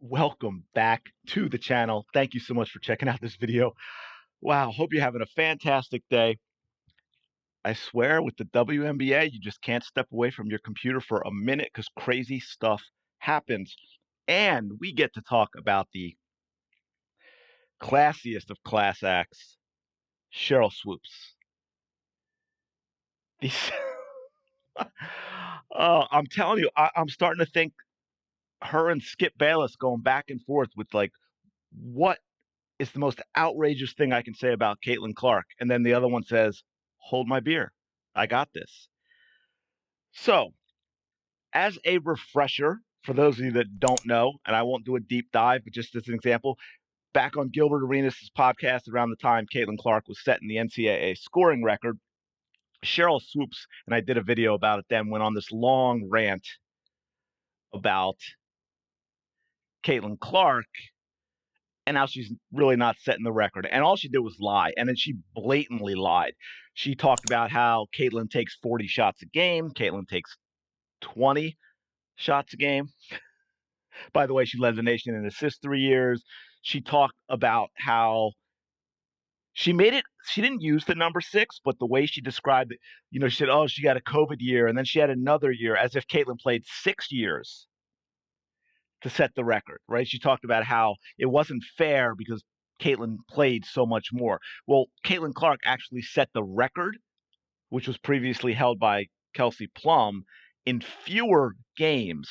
Welcome back to the channel. Thank you so much for checking out this video. Wow, hope you're having a fantastic day. I swear with the WNBA, you just can't step away from your computer for a minute because crazy stuff happens. And we get to talk about the classiest of class acts, Sheryl Swoopes. These, I'm telling you, I'm starting to think her and Skip Bayless going back and forth with like, what is the most outrageous thing I can say about Caitlin Clark? And then the other one says, hold my beer. I got this. So, as a refresher, for those of you that don't know, and I won't do a deep dive, but just as an example, back on Gilbert Arenas' podcast around the time Caitlin Clark was setting the NCAA scoring record, Sheryl Swoopes, and I did a video about it then, went on this long rant about Caitlin Clark and now she's really not setting the record. And all she did was lie. And then she blatantly lied. She talked about how Caitlin takes 40 shots a game. Caitlin takes 20 shots a game. By the way, she led the nation in assists 3 years. She talked about how she made it, she didn't use the number 6, but the way she described it, she said, oh, she got a COVID year. And then she had another year, as if Caitlin played 6 years to set the record, right? She talked about how it wasn't fair because Caitlin played so much more. Well, Caitlin Clark actually set the record, which was previously held by Kelsey Plum, in fewer games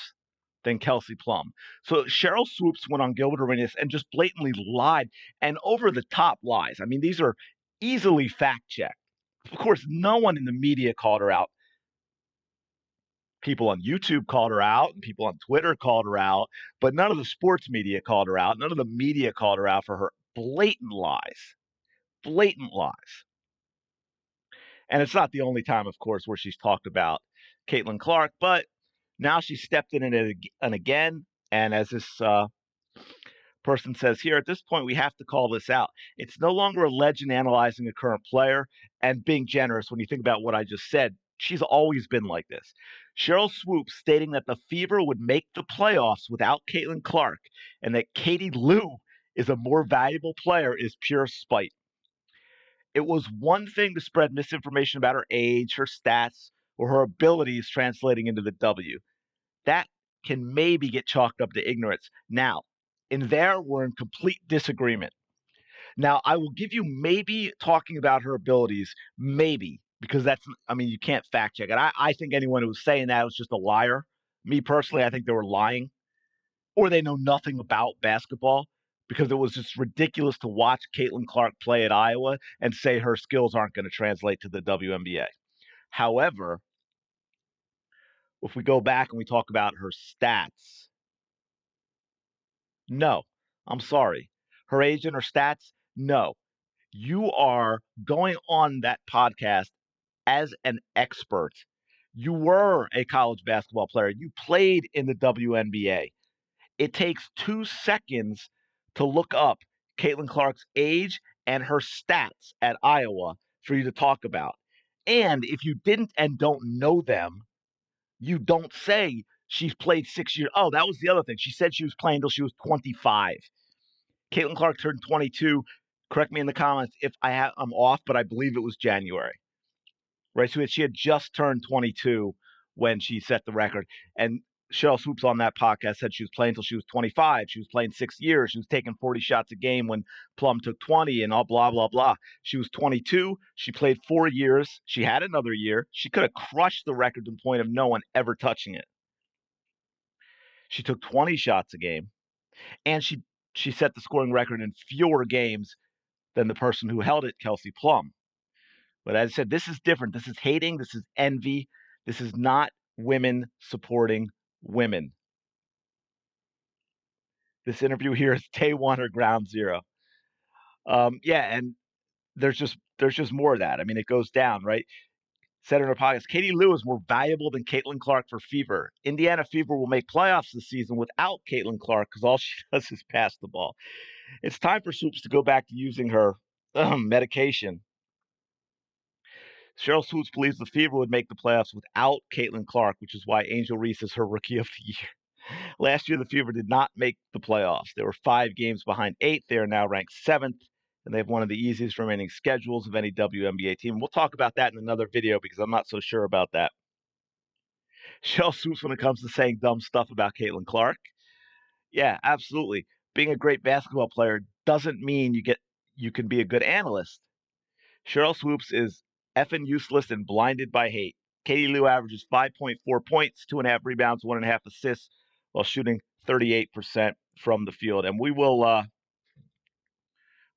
than Kelsey Plum. So Sheryl Swoopes went on Gilbert Arenas and just blatantly lied, and over the top lies. I mean, these are easily fact checked. Of course, no one in the media called her out. People on YouTube called her out and people on Twitter called her out, but none of the sports media called her out. None of the media called her out for her blatant lies. Blatant lies. And it's not the only time, of course, where she's talked about Caitlin Clark, but now she's stepped in it and again. And as this person says here, at this point, we have to call this out. It's no longer a legend analyzing a current player and being generous. When you think about what I just said, she's always been like this. Sheryl Swoopes stating that the Fever would make the playoffs without Caitlin Clark and that Katie Lou is a more valuable player is pure spite. It was one thing to spread misinformation about her age, her stats, or her abilities translating into the W. That can maybe get chalked up to ignorance. Now, in there, we're in complete disagreement. Now, I will give you maybe talking about her abilities, maybe, because you can't fact check it. I think anyone who was saying that was just a liar. Me personally, I think they were lying or they know nothing about basketball because it was just ridiculous to watch Caitlin Clark play at Iowa and say her skills aren't going to translate to the WNBA. However, if we go back and we talk about her stats, no, I'm sorry. Her age and her stats, no. You are going on that podcast as an expert. You were a college basketball player. You played in the WNBA. It takes 2 seconds to look up Caitlin Clark's age and her stats at Iowa for you to talk about. And if you didn't and don't know them, you don't say she's played 6 years. Oh, that was the other thing. She said she was playing until she was 25. Caitlin Clark turned 22. Correct me in the comments if I'm off, but I believe it was January. Right? So she had just turned 22 when she set the record. And Sheryl Swoopes on that podcast said she was playing until she was 25. She was playing 6 years. She was taking 40 shots a game when Plum took 20 and all blah, blah, blah. She was 22. She played 4 years. She had another year. She could have crushed the record to the point of no one ever touching it. She took 20 shots a game, and she set the scoring record in fewer games than the person who held it, Kelsey Plum. But as I said, this is different. This is hating. This is envy. This is not women supporting women. This interview here is day one or ground zero. Yeah, and there's just more of that. I mean, it goes down, right? Said in her podcast, Katie Lou is more valuable than Caitlin Clark for Fever. Indiana Fever will make playoffs this season without Caitlin Clark because all she does is pass the ball. It's time for Swoopes to go back to using her medication. Sheryl Swoopes believes the Fever would make the playoffs without Caitlin Clark, which is why Angel Reese is her Rookie of the Year. Last year, the Fever did not make the playoffs. They were 5 games behind 8th. They are now ranked 7th, and they have one of the easiest remaining schedules of any WNBA team. We'll talk about that in another video because I'm not so sure about that. Sheryl Swoopes when it comes to saying dumb stuff about Caitlin Clark. Yeah, absolutely. Being a great basketball player doesn't mean you can be a good analyst. Sheryl Swoopes is effing useless and blinded by hate. Katie Lou averages 5.4 points, 2.5 rebounds, 1.5 assists, while shooting 38% from the field. And we will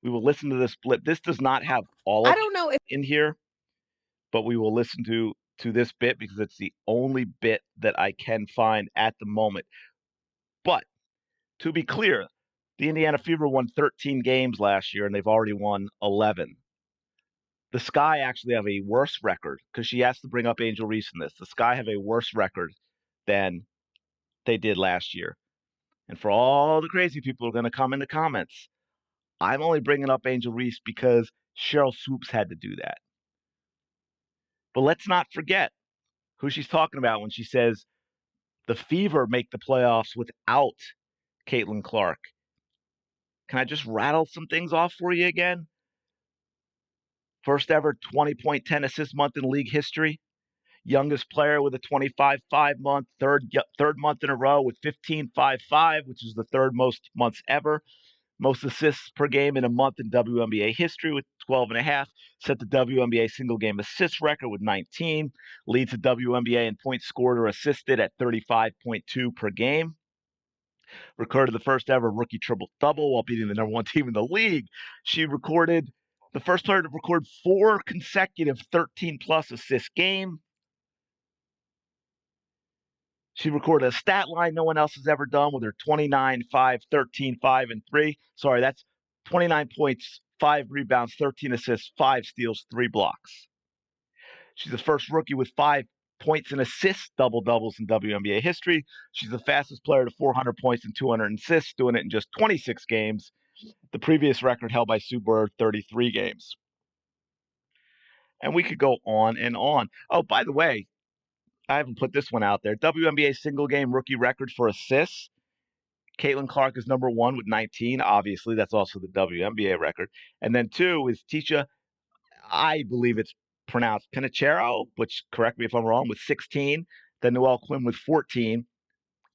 listen to this blip. This does not have all of I don't know if in here, but we will listen to this bit because it's the only bit that I can find at the moment. But to be clear, the Indiana Fever won 13 games last year, and they've already won 11. The Sky actually have a worse record because she has to bring up Angel Reese in this. The Sky have a worse record than they did last year. And for all the crazy people who are going to come in the comments, I'm only bringing up Angel Reese because Sheryl Swoopes had to do that. But let's not forget who she's talking about when she says the Fever make the playoffs without Caitlin Clark. Can I just rattle some things off for you again? First ever 20-point, 10 assist month in league history. Youngest player with a 25-5 month, third month in a row with 15-5-5, which is the third most months ever. Most assists per game in a month in WNBA history with 12.5. Set the WNBA single game assist record with 19. Leads the WNBA in points scored or assisted at 35.2 per game. Recorded the first ever rookie triple-double while beating the number 1 team in the league. She recorded the first player to record 4 consecutive 13-plus assist game. She recorded a stat line no one else has ever done with her 29, 5, 13, 5, and 3. Sorry, that's 29 points, 5 rebounds, 13 assists, 5 steals, 3 blocks. She's the first rookie with 5 points and assists, double-doubles in WNBA history. She's the fastest player to 400 points and 200 assists, doing it in just 26 games. The previous record held by Sue Bird, 33 games. And we could go on and on. Oh, by the way, I haven't put this one out there. WNBA single game rookie record for assists. Caitlin Clark is number 1 with 19. Obviously, that's also the WNBA record. And then 2 is Tisha, I believe it's pronounced Pinachero, which, correct me if I'm wrong, with 16. Then Noelle Quinn with 14.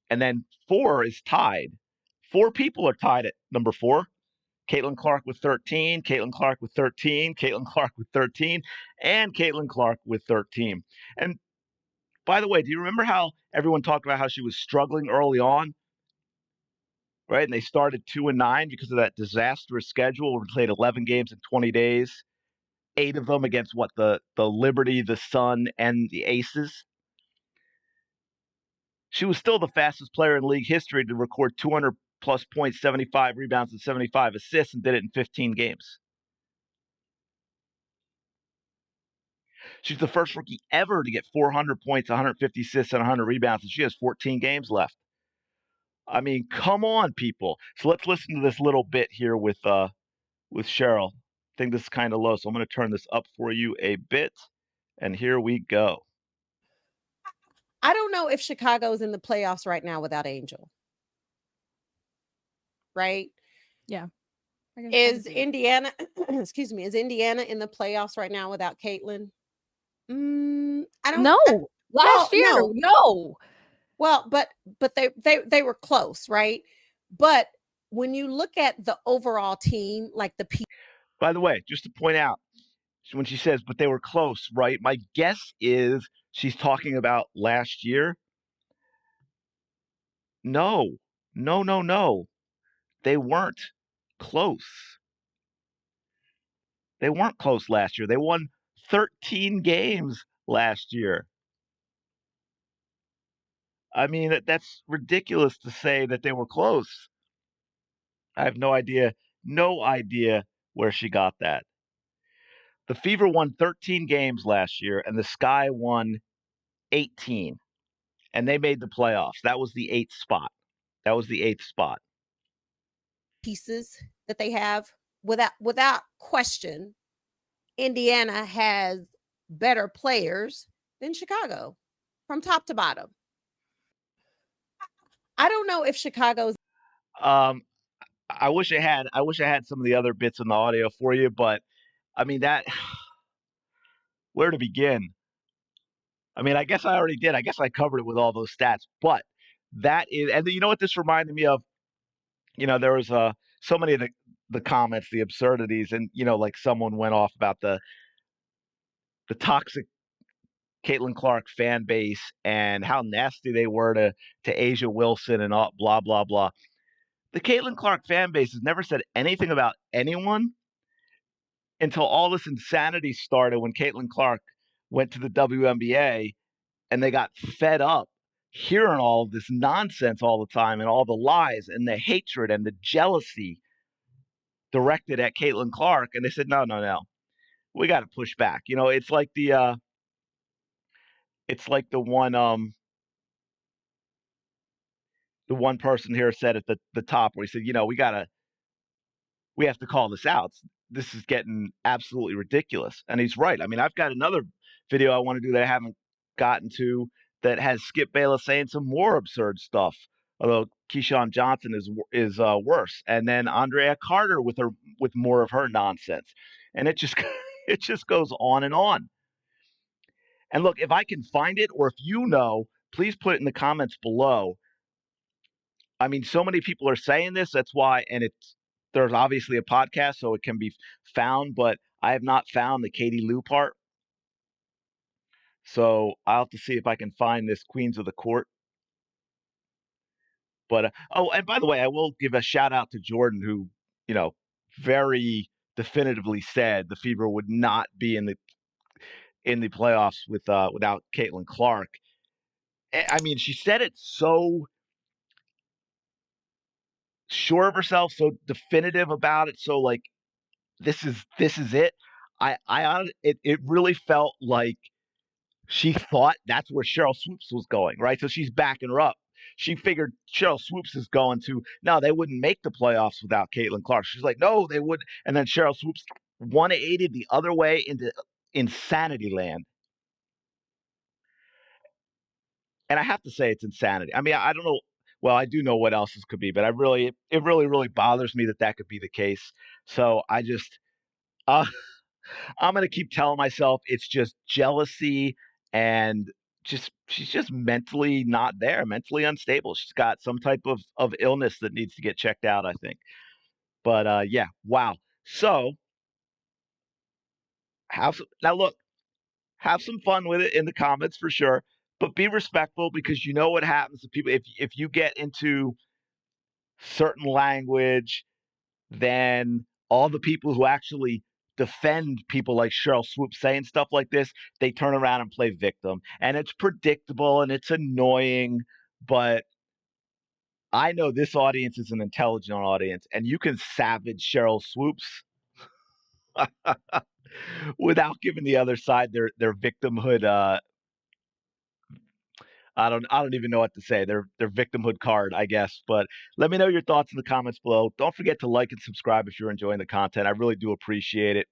And then 4 is tied. 4 people are tied at number 4. Caitlin Clark with 13, Caitlin Clark with 13, Caitlin Clark with 13, and Caitlin Clark with 13. And by the way, do you remember how everyone talked about how she was struggling early on? Right? And they started 2-9 because of that disastrous schedule where we played 11 games in 20 days, 8 of them against the Liberty, the Sun, and the Aces. She was still the fastest player in league history to record 200 plus points, 75 rebounds, and 75 assists, and did it in 15 games. She's the first rookie ever to get 400 points, 150 assists, and 100 rebounds, and she has 14 games left. I mean, come on, people. So let's listen to this little bit here with Sheryl. I think this is kind of low, so I'm going to turn this up for you a bit, and here we go. I don't know if Chicago's in the playoffs right now without Angel. Right? Yeah. Is Indiana, excuse me, is Indiana in the playoffs right now without Caitlin? I don't know. Last year, no. Well, but they were close, right? But when you look at the overall team, like the people. By the way, just to point out, when she says, but they were close, right? My guess is she's talking about last year. No. They weren't close. They weren't close last year. They won 13 games last year. I mean, that's ridiculous to say that they were close. I have no idea where she got that. The Fever won 13 games last year, and the Sky won 18, and they made the playoffs. That was the 8th spot. Pieces that they have, without question, Indiana has better players than Chicago from top to bottom. I don't know if Chicago's Um, I wish I had some of the other bits in the audio for you, but I mean that where to begin? I mean, I guess I already did. I guess I covered it with all those stats, but that is, and you know what this reminded me of? There was so many of the comments, the absurdities, and like someone went off about the toxic Caitlin Clark fan base and how nasty they were to Asia Wilson and all blah blah blah. The Caitlin Clark fan base has never said anything about anyone until all this insanity started when Caitlin Clark went to the WNBA and they got fed up hearing all of this nonsense all the time and all the lies and the hatred and the jealousy directed at Caitlin Clark. And they said, no, no, no, we got to push back. It's like the one person here said at the top where he said, we have to call this out. This is getting absolutely ridiculous. And he's right. I mean, I've got another video I want to do that I haven't gotten to that has Skip Bayless saying some more absurd stuff. Although Keyshawn Johnson is worse, and then Andrea Carter with more of her nonsense, and it just it just goes on and on. And look, if I can find it, or if you know, please put it in the comments below. I mean, so many people are saying this. That's why, and there's obviously a podcast, so it can be found, but I have not found the Katie Lou part. So I'll have to see if I can find this Queens of the Court. But oh, and by the way, I will give a shout out to Jordan, who very definitively said the Fever would not be in the playoffs without Caitlin Clark. I mean, she said it so sure of herself, so definitive about it, so like this is it. It really felt like she thought that's where Sheryl Swoopes was going, right? So she's backing her up. She figured Sheryl Swoopes is going to no, they wouldn't make the playoffs without Caitlin Clark. She's like, no, they would. And then Sheryl Swoopes 180 the other way into insanity land. And I have to say it's insanity. I mean, I don't know. Well, I do know what else this could be, but it really bothers me that could be the case. So I just, uh, I'm going to keep telling myself it's just jealousy and she's just mentally not there, mentally unstable. She's got some type of illness that needs to get checked out, I think. But yeah, wow. So now look, have some fun with it in the comments for sure, but be respectful because you know what happens to people if you get into certain language, then all the people who actually defend people like Sheryl Swoopes saying stuff like this, they turn around and play victim. And it's predictable and it's annoying, but I know this audience is an intelligent audience, and you can savage Sheryl Swoopes without giving the other side their victimhood. I don't even know what to say. Their victimhood card, I guess. But let me know your thoughts in the comments below. Don't forget to like and subscribe if you're enjoying the content. I really do appreciate it.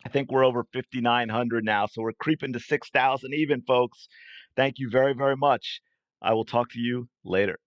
I think we're over 5,900 now, so we're creeping to 6,000 even, folks. Thank you very, very much. I will talk to you later.